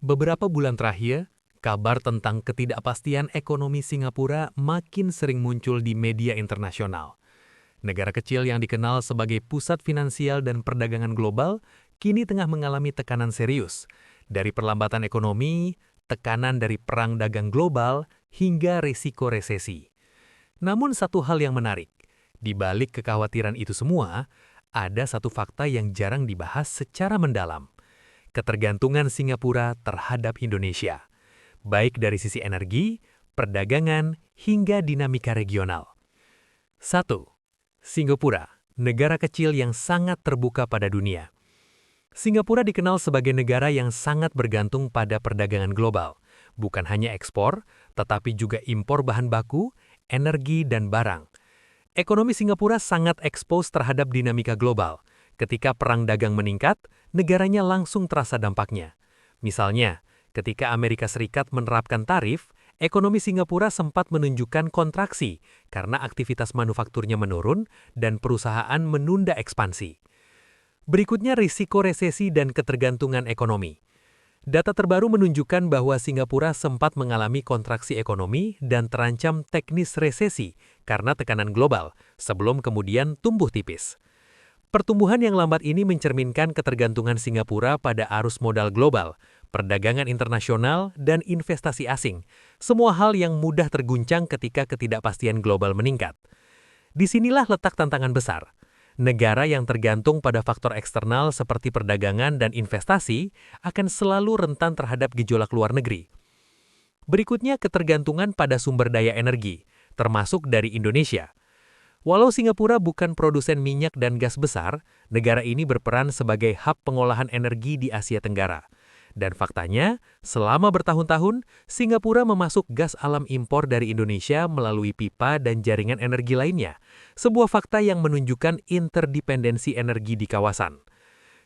Beberapa bulan terakhir, kabar tentang ketidakpastian ekonomi Singapura makin sering muncul di media internasional. Negara kecil yang dikenal sebagai pusat finansial dan perdagangan global kini tengah mengalami tekanan serius, dari perlambatan ekonomi, tekanan dari perang dagang global, hingga risiko resesi. Namun satu hal yang menarik, di balik kekhawatiran itu semua, ada satu fakta yang jarang dibahas secara mendalam: ketergantungan Singapura terhadap Indonesia, baik dari sisi energi, perdagangan, hingga dinamika regional. 1. Singapura, negara kecil yang sangat terbuka pada dunia. Singapura dikenal sebagai negara yang sangat bergantung pada perdagangan global, bukan hanya ekspor, tetapi juga impor bahan baku, energi, dan barang. Ekonomi Singapura sangat ekspos terhadap dinamika global. Ketika perang dagang meningkat, negaranya langsung terasa dampaknya. Misalnya, ketika Amerika Serikat menerapkan tarif, ekonomi Singapura sempat menunjukkan kontraksi karena aktivitas manufakturnya menurun dan perusahaan menunda ekspansi. Berikutnya, risiko resesi dan ketergantungan ekonomi. Data terbaru menunjukkan bahwa Singapura sempat mengalami kontraksi ekonomi dan terancam teknis resesi karena tekanan global, sebelum kemudian tumbuh tipis. Pertumbuhan yang lambat ini mencerminkan ketergantungan Singapura pada arus modal global, perdagangan internasional, dan investasi asing, semua hal yang mudah terguncang ketika ketidakpastian global meningkat. Disinilah letak tantangan besar. Negara yang tergantung pada faktor eksternal seperti perdagangan dan investasi akan selalu rentan terhadap gejolak luar negeri. Berikutnya, ketergantungan pada sumber daya energi, termasuk dari Indonesia. Walau Singapura bukan produsen minyak dan gas besar, negara ini berperan sebagai hub pengolahan energi di Asia Tenggara. Dan faktanya, selama bertahun-tahun, Singapura memasuk gas alam impor dari Indonesia melalui pipa dan jaringan energi lainnya. Sebuah fakta yang menunjukkan interdependensi energi di kawasan.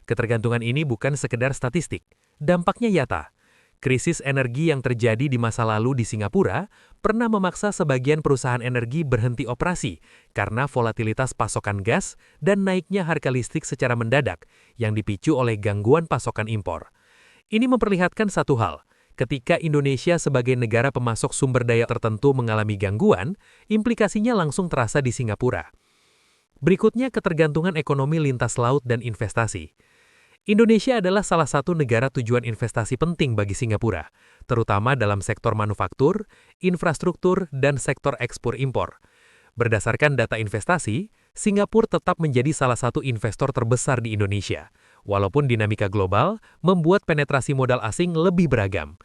Ketergantungan ini bukan sekedar statistik, dampaknya nyata. Krisis energi yang terjadi di masa lalu di Singapura pernah memaksa sebagian perusahaan energi berhenti operasi karena volatilitas pasokan gas dan naiknya harga listrik secara mendadak yang dipicu oleh gangguan pasokan impor. Ini memperlihatkan satu hal, ketika Indonesia sebagai negara pemasok sumber daya tertentu mengalami gangguan, implikasinya langsung terasa di Singapura. Berikutnya, ketergantungan ekonomi lintas laut dan investasi. Indonesia adalah salah satu negara tujuan investasi penting bagi Singapura, terutama dalam sektor manufaktur, infrastruktur, dan sektor ekspor-impor. Berdasarkan data investasi, Singapura tetap menjadi salah satu investor terbesar di Indonesia, walaupun dinamika global membuat penetrasi modal asing lebih beragam.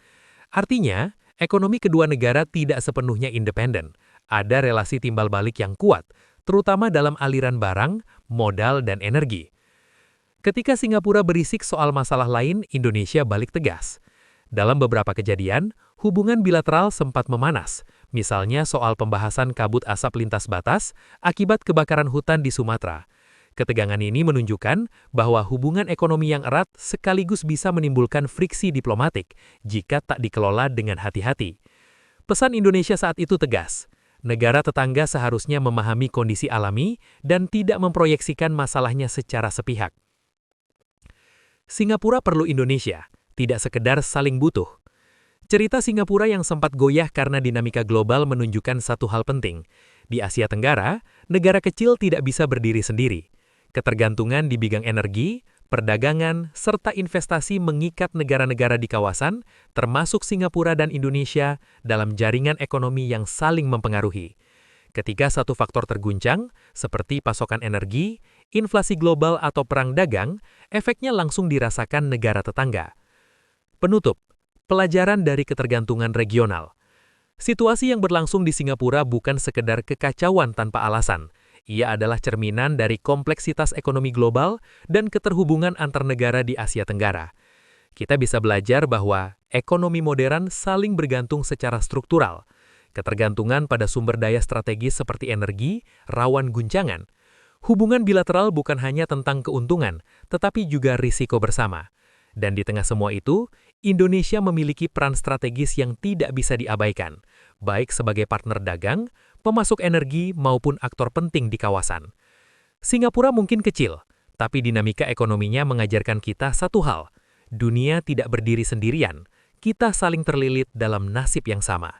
Artinya, ekonomi kedua negara tidak sepenuhnya independen. Ada relasi timbal balik yang kuat, terutama dalam aliran barang, modal, dan energi. Ketika Singapura berisik soal masalah lain, Indonesia balik tegas. Dalam beberapa kejadian, hubungan bilateral sempat memanas, misalnya soal pembahasan kabut asap lintas batas akibat kebakaran hutan di Sumatera. Ketegangan ini menunjukkan bahwa hubungan ekonomi yang erat sekaligus bisa menimbulkan friksi diplomatik jika tak dikelola dengan hati-hati. Pesan Indonesia saat itu tegas, negara tetangga seharusnya memahami kondisi alami dan tidak memproyeksikan masalahnya secara sepihak. Singapura perlu Indonesia, tidak sekedar saling butuh. Cerita Singapura yang sempat goyah karena dinamika global menunjukkan satu hal penting. Di Asia Tenggara, negara kecil tidak bisa berdiri sendiri. Ketergantungan di bidang energi, perdagangan, serta investasi mengikat negara-negara di kawasan, termasuk Singapura dan Indonesia, dalam jaringan ekonomi yang saling mempengaruhi. Ketika satu faktor terguncang, seperti pasokan energi, inflasi global atau perang dagang, efeknya langsung dirasakan negara tetangga. Penutup, pelajaran dari ketergantungan regional. Situasi yang berlangsung di Singapura bukan sekedar kekacauan tanpa alasan. Ia adalah cerminan dari kompleksitas ekonomi global dan keterhubungan antar negara di Asia Tenggara. Kita bisa belajar bahwa ekonomi modern saling bergantung secara struktural. Ketergantungan pada sumber daya strategis seperti energi rawan guncangan. Hubungan bilateral bukan hanya tentang keuntungan, tetapi juga risiko bersama. Dan di tengah semua itu, Indonesia memiliki peran strategis yang tidak bisa diabaikan, baik sebagai partner dagang, pemasok energi, maupun aktor penting di kawasan. Singapura mungkin kecil, tapi dinamika ekonominya mengajarkan kita satu hal: dunia tidak berdiri sendirian. kita saling terlilit dalam nasib yang sama.